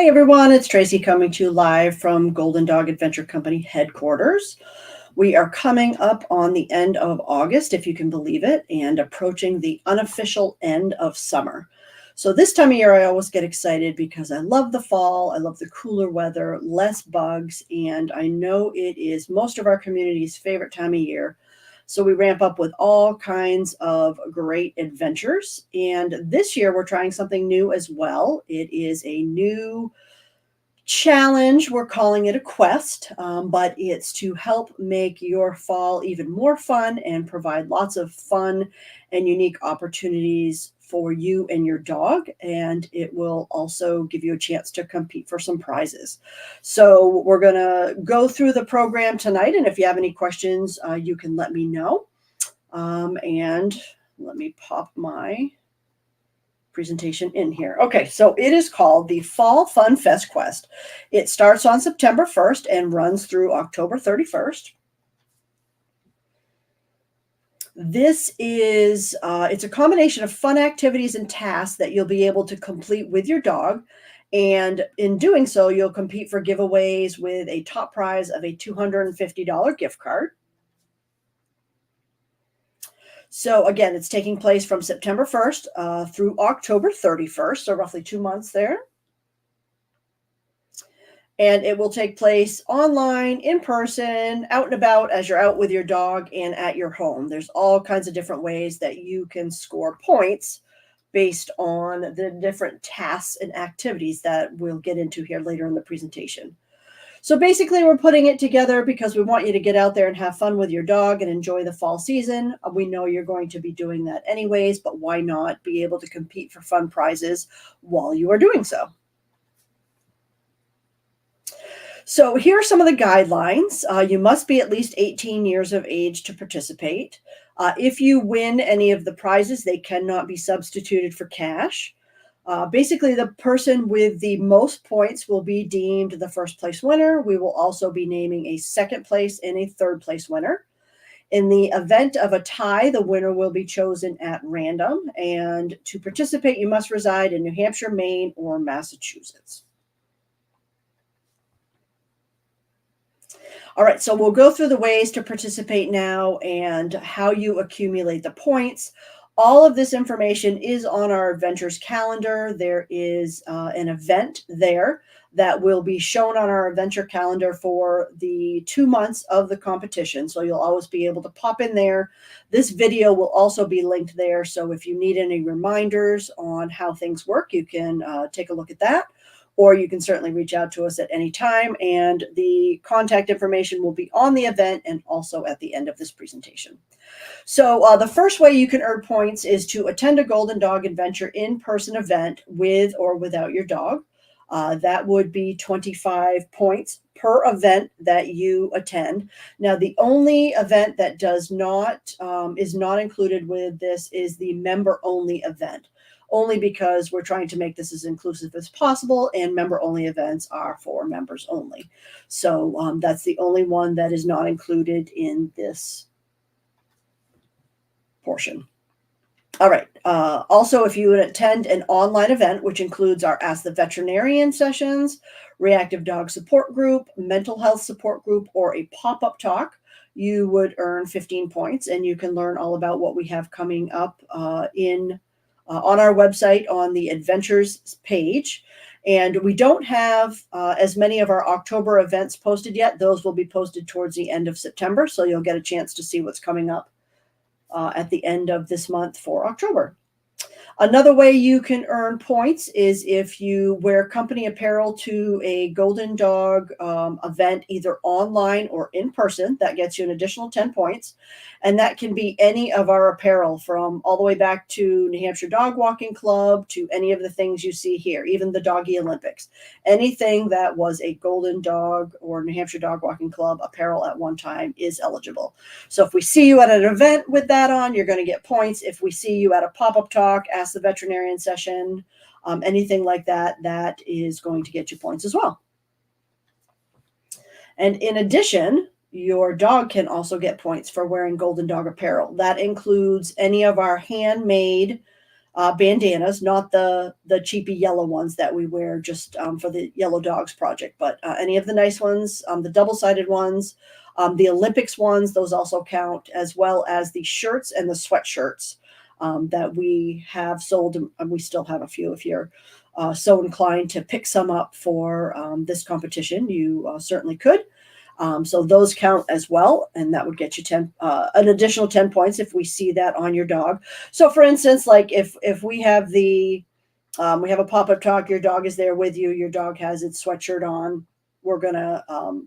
Hey everyone, it's Tracy coming to you live from Golden Dog Adventure Company headquarters. We are coming up on the end of August, if you can believe it, and approaching the unofficial end of summer. So this time of year, I always get excited because I love the fall, I love the cooler weather, less bugs, and I know it is most of our community's favorite time of year. So we ramp up with all kinds of great adventures. And this year we're trying something new as well. It is a new challenge. We're calling it a quest, but it's to help make your fall even more fun and provide lots of fun and unique opportunities for you and your dog. And it will also give you a chance to compete for some prizes. So we're going to go through the program tonight. And if you have any questions, you can let me know. And let me pop my presentation in here. Okay, so it is called the Fall Fun Fest Quest. It starts on September 1st and runs through October 31st. This is, it's a combination of fun activities and tasks that you'll be able to complete with your dog. And in doing so, you'll compete for giveaways with a top prize of a $250 gift card. So again, it's taking place from September 1st through October 31st, so roughly 2 months there. And it will take place online, in person, out and about as you're out with your dog and at your home. There's all kinds of different ways that you can score points based on the different tasks and activities that we'll get into here later in the presentation. So basically, we're putting it together because we want you to get out there and have fun with your dog and enjoy the fall season. We know you're going to be doing that anyways, but why not be able to compete for fun prizes while you are doing so? So here are some of the guidelines. You must be at least 18 years of age to participate. If you win any of the prizes, they cannot be substituted for cash. Basically, the person with the most points will be deemed the first place winner. We will also be naming a second place and a third place winner. In the event of a tie, the winner will be chosen at random. And to participate, you must reside in New Hampshire, Maine, or Massachusetts. All right, so we'll go through the ways to participate now and how you accumulate the points. All of this information is on our adventures calendar. There is an event there that will be shown on our adventure calendar for the 2 months of the competition. So you'll always be able to pop in there. This video will also be linked there. So if you need any reminders on how things work, you can take a look at that. Or you can certainly reach out to us at any time, and the contact information will be on the event and also at the end of this presentation. So the first way you can earn points is to attend a Golden Dog Adventure in-person event with or without your dog. That would be 25 points per event that you attend. Now, the only event that does not is not included with this is the member-only event, only because we're trying to make this as inclusive as possible, and member-only events are for members only. So that's the only one that is not included in this portion. All right. Also, if you attend an online event, which includes our Ask the Veterinarian sessions, reactive dog support group, mental health support group, or a pop-up talk, you would earn 15 points, and you can learn all about what we have coming up on our website on the Adventures page. And we don't have as many of our October events posted yet. Those will be posted towards the end of September, so you'll get a chance to see what's coming up at the end of this month for October. Another way you can earn points is if you wear company apparel to a Golden Dog event, either online or in person. That gets you an additional 10 points. And that can be any of our apparel, from all the way back to New Hampshire Dog Walking Club to any of the things you see here, even the Doggy Olympics. Anything that was a Golden Dog or New Hampshire Dog Walking Club apparel at one time is eligible. So if we see you at an event with that on, you're going to get points. If we see you at a pop-up talk, Ask the Veterinarian session, anything like that, that is going to get you points as well. And in addition, your dog can also get points for wearing Golden Dog apparel. That includes any of our handmade bandanas, not the cheapy yellow ones that we wear just for the Yellow Dogs project, but any of the nice ones, the double-sided ones, the Olympics ones, those also count, as well as the shirts and the sweatshirts that we have sold, and we still have a few. If you're so inclined to pick some up for this competition, you certainly could. So those count as well, and that would get you an additional 10 points if we see that on your dog. So, for instance, like if we have we have a pop-up talk, your dog is there with you, your dog has its sweatshirt on. We're gonna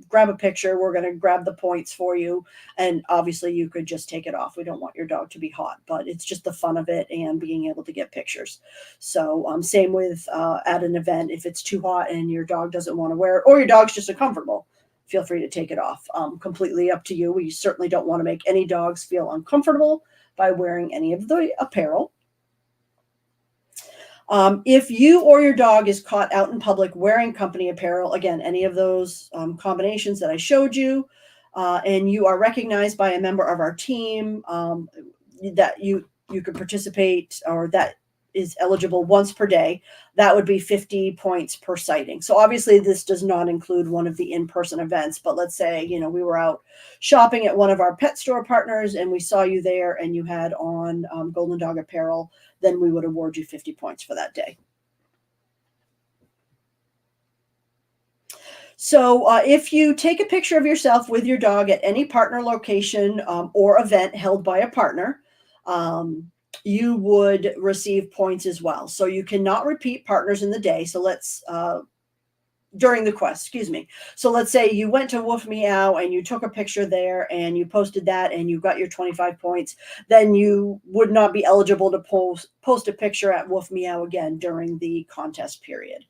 grab a picture. We're gonna grab the points for you, and obviously you could just take it off. We don't want your dog to be hot, but it's just the fun of it and being able to get pictures. So same with at an event, if it's too hot and your dog doesn't want to wear it, or your dog's just uncomfortable, feel free to take it off. Completely up to you. We certainly don't want to make any dogs feel uncomfortable by wearing any of the apparel. If you or your dog is caught out in public wearing company apparel, again, any of those combinations that I showed you, and you are recognized by a member of our team, that you could participate, or that is eligible once per day, that would be 50 points per sighting. So obviously this does not include one of the in-person events, but let's say, we were out shopping at one of our pet store partners and we saw you there and you had on Golden Dog apparel, then we would award you 50 points for that day. So if you take a picture of yourself with your dog at any partner location or event held by a partner, you would receive points as well. So you cannot repeat partners in the day. So during the quest, excuse me. So let's say you went to Woof Meow and you took a picture there and you posted that and you got your 25 points, then you would not be eligible to post a picture at Woof Meow again during the contest period.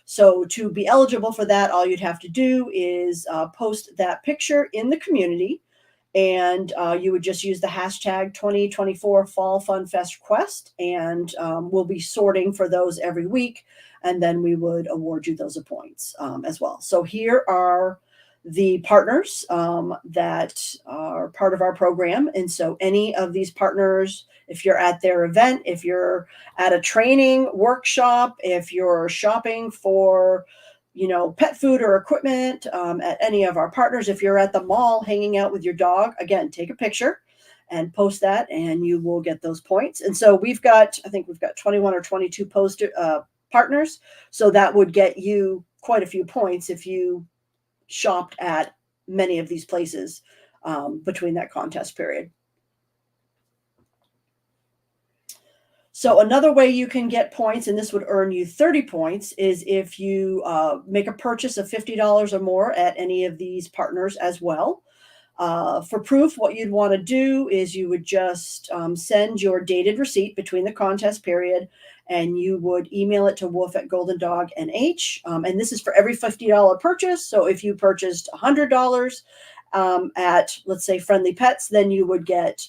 So to be eligible for that, all you'd have to do is post that picture in the community, and you would just use the hashtag 2024 Fall Fun Fest Quest, and we'll be sorting for those every week, and then we would award you those points as well. So here are the partners that are part of our program. And so any of these partners, if you're at their event, if you're at a training workshop, if you're shopping for pet food or equipment at any of our partners, if you're at the mall hanging out with your dog, again, take a picture and post that and you will get those points. And so I think we've got 21 or 22 partners. So that would get you quite a few points if you shopped at many of these places between that contest period. So another way you can get points, and this would earn you 30 points, is if you make a purchase of $50 or more at any of these partners as well. For proof, what you'd want to do is you would just send your dated receipt between the contest period, and you would email it to Woof at Golden Dog NH. And this is for every $50 purchase. So if you purchased $100 at, let's say, Friendly Pets, then you would get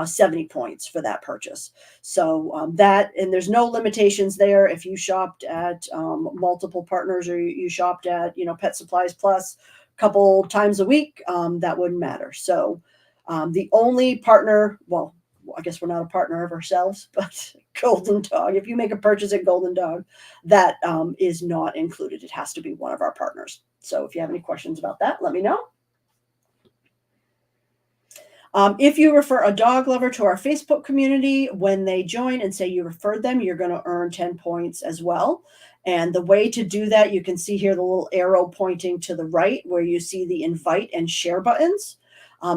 70 points for that purchase. So and there's no limitations there. If you shopped at multiple partners, or you shopped at, Pet Supplies Plus a couple times a week, that wouldn't matter. So the only partner, well, I guess we're not a partner of ourselves, but Golden Dog, if you make a purchase at Golden Dog, that is not included. It has to be one of our partners. So if you have any questions about that, let me know. If you refer a dog lover to our Facebook community, when they join and say you referred them, you're going to earn 10 points as well. And the way to do that, you can see here the little arrow pointing to the right where you see the invite and share buttons.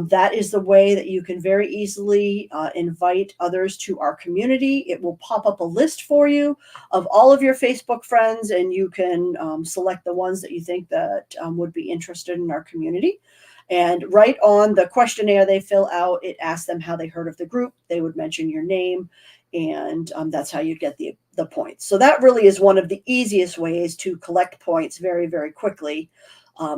That is the way that you can very easily invite others to our community. It will pop up a list for you of all of your Facebook friends, and you can select the ones that you think that would be interested in our community. And right on the questionnaire they fill out, it asks them how they heard of the group. They would mention your name, and that's how you get the points. So that really is one of the easiest ways to collect points very, very quickly,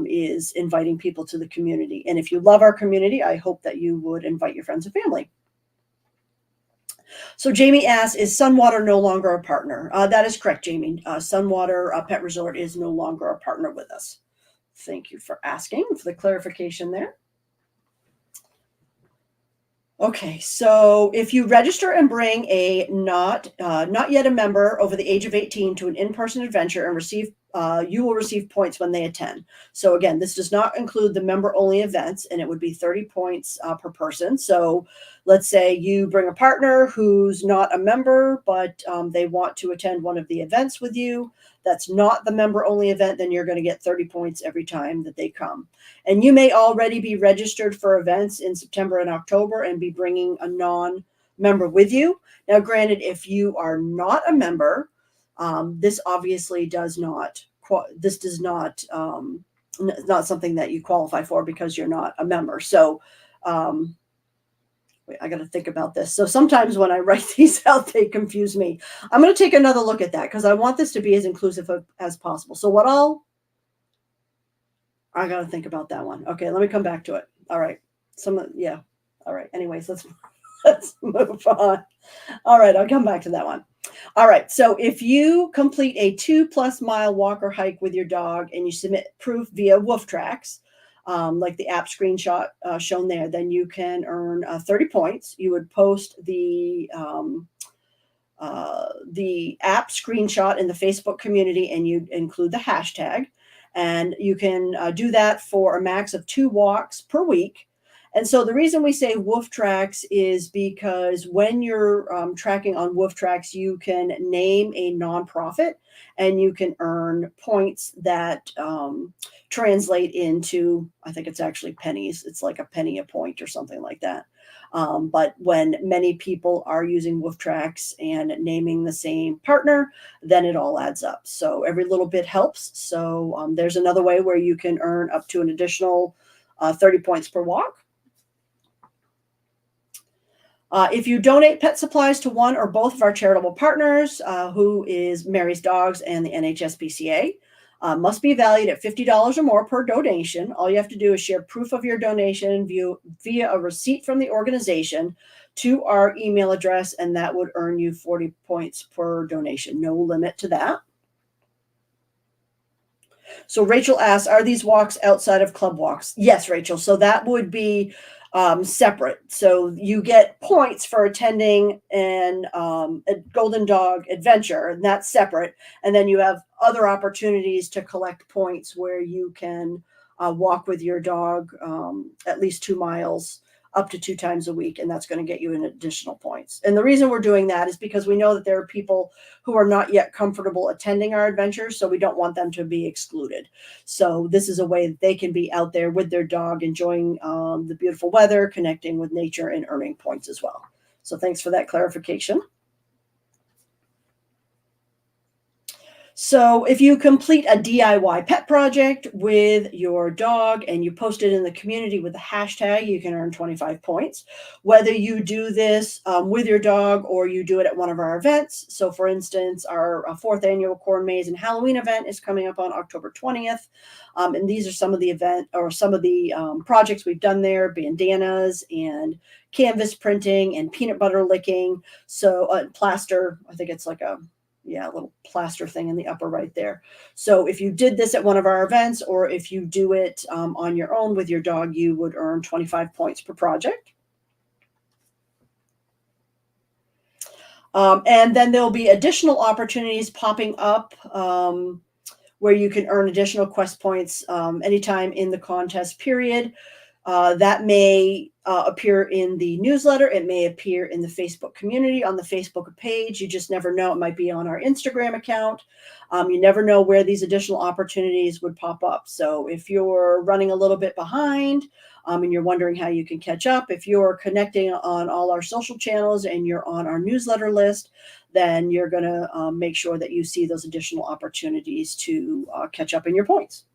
is inviting people to the community. And if you love our community, I hope that you would invite your friends and family. So Jamie asks, is Sunwater no longer a partner? That is correct, Jamie. Sunwater Pet Resort is no longer a partner with us. Thank you for asking, for the clarification there. Okay, so if you register and bring a not yet a member over the age of 18 to an in-person adventure and you will receive points when they attend. So again, this does not include the member-only events, and it would be 30 points per person. So let's say you bring a partner who's not a member, but they want to attend one of the events with you. That's not the member-only event, then you're going to get 30 points every time that they come. And you may already be registered for events in September and October and be bringing a non-member with you. Now, granted, if you are not a member, this obviously does not, this does not, not something that you qualify for because you're not a member. So, wait, I got to think about this. So sometimes when I write these out, they confuse me. I'm going to take another look at that because I want this to be as inclusive as possible. So I got to think about that one. Okay, let me come back to it. All right. Yeah. All right. Anyways, let's move on. All right, I'll come back to that one. All right. So if you complete a 2+ mile walk or hike with your dog and you submit proof via Wolf Tracks, like the app screenshot shown there, then you can earn 30 points. You would post the app screenshot in the Facebook community and you include the hashtag. And you can do that for a max of 2 walks per week. And so the reason we say Wolf Tracks is because when you're tracking on Wolf Tracks, you can name a nonprofit and you can earn points that translate into, I think it's actually pennies. It's like a penny a point or something like that. But when many people are using Wolf Tracks and naming the same partner, then it all adds up. So every little bit helps. So there's another way where you can earn up to an additional 30 points per walk. If you donate pet supplies to one or both of our charitable partners, who is Mary's Dogs and the NHSPCA, must be valued at $50 or more per donation. All you have to do is share proof of your donation via a receipt from the organization to our email address, and that would earn you 40 points per donation. No limit to that. So Rachel asks, are these walks outside of club walks? Yes, Rachel. So that would be separate. So you get points for attending a Golden Dog adventure, and that's separate. And then you have other opportunities to collect points where you can walk with your dog at least 2 miles up to 2 times a week, and that's going to get you an additional points. And the reason we're doing that is because we know that there are people who are not yet comfortable attending our adventures, so we don't want them to be excluded. So this is a way that they can be out there with their dog, enjoying the beautiful weather, connecting with nature, and earning points as well. So thanks for that clarification. So if you complete a DIY pet project with your dog and you post it in the community with the hashtag, you can earn 25 points. Whether you do this with your dog or you do it at one of our events. So for instance, our 4th annual Corn Maze and Halloween event is coming up on October 20th. And these are some of the projects we've done there, bandanas and canvas printing and peanut butter licking. So plaster, I think it's like a little plaster thing in the upper right there. So if you did this at one of our events, or if you do it on your own with your dog, you would earn 25 points per project. And then there'll be additional opportunities popping up where you can earn additional quest points anytime in the contest period. That may appear in the newsletter. It may appear in the Facebook community, on the Facebook page. You just never know. It might be on our Instagram account. You never know where these additional opportunities would pop up. So if you're running a little bit behind and you're wondering how you can catch up, if you're connecting on all our social channels and you're on our newsletter list, then you're going to make sure that you see those additional opportunities to catch up in your points.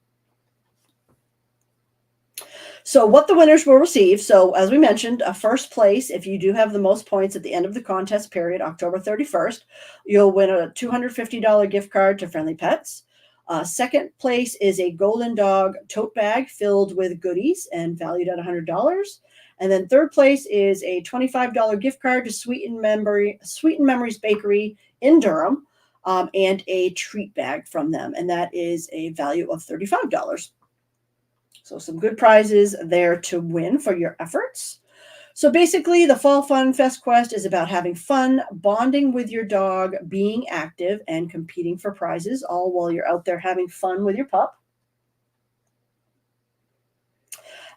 So what the winners will receive, so as we mentioned, first place, if you do have the most points at the end of the contest period, October 31st, you'll win a $250 gift card to Friendly Pets. Second place is a Golden Dog tote bag filled with goodies and valued at $100. And then third place is a $25 gift card to Sweeten Memories Bakery in Durham, and a treat bag from them, and that is a value of $35. So some good prizes there to win for your efforts. So basically, the Fall Fun Fest Quest is about having fun, bonding with your dog, being active, and competing for prizes, all while you're out there having fun with your pup.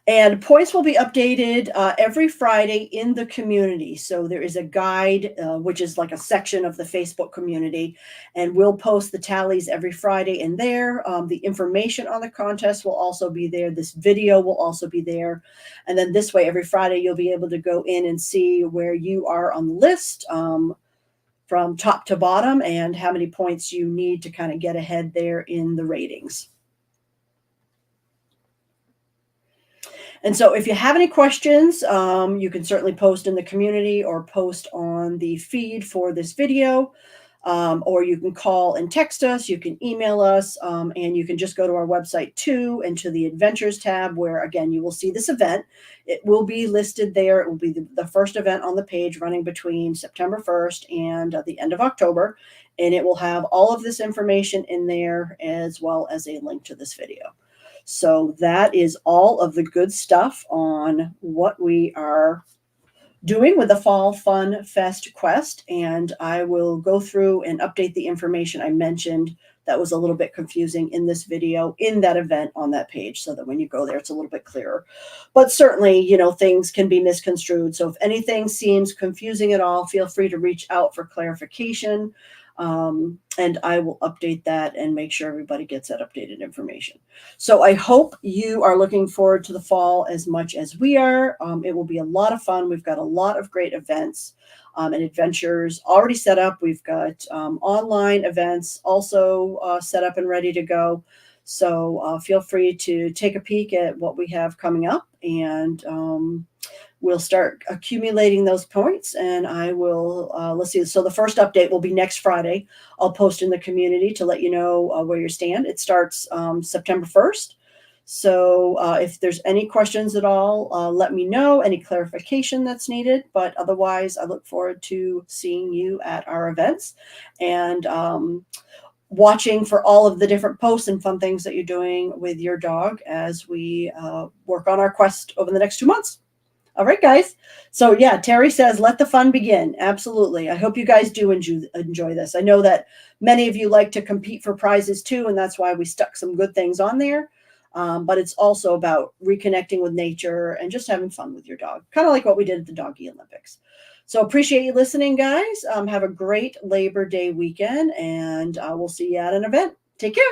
And points will be updated every Friday in the community. So there is a guide, which is like a section of the Facebook community, and we'll post the tallies every Friday in there. The information on the contest will also be there. This video will also be there. And then this way, every Friday, you'll be able to go in and see where you are on the list from top to bottom and how many points you need to kind of get ahead there in the ratings. And so if you have any questions, you can certainly post in the community or post on the feed for this video, or you can call and text us, you can email us, and you can just go to our website too and to the adventures tab where, again, you will see this event. It will be listed there. It will be the first event on the page running between September 1st and the end of October. And it will have all of this information in there as well as a link to this video. So that is all of the good stuff on what we are doing with the Fall Fun Fest Quest. And I will go through and update the information I mentioned that was a little bit confusing in this video in that event on that page so that when you go there, it's a little bit clearer. But certainly, you know, things can be misconstrued. So if anything seems confusing at all, feel free to reach out for clarification. And I will update that and make sure everybody gets that updated information. So I hope you are looking forward to the fall as much as we are. It will be a lot of fun. We've got a lot of great events and adventures already set up. We've got online events also set up and ready to go. So feel free to take a peek at what we have coming up, and we'll start accumulating those points, and I will, let's see. So the first update will be next Friday. I'll post in the community to let you know where you stand. It starts September 1st. So if there's any questions at all, let me know, any clarification that's needed. But otherwise, I look forward to seeing you at our events and watching for all of the different posts and fun things that you're doing with your dog as we work on our quest over the next 2 months. All right, guys. So yeah, Terry says, let the fun begin. Absolutely. I hope you guys do enjoy this. I know that many of you like to compete for prizes too, and that's why we stuck some good things on there. But it's also about reconnecting with nature and just having fun with your dog, kind of like what we did at the Doggy Olympics. So appreciate you listening, guys. Have a great Labor Day weekend, and we'll see you at an event. Take care.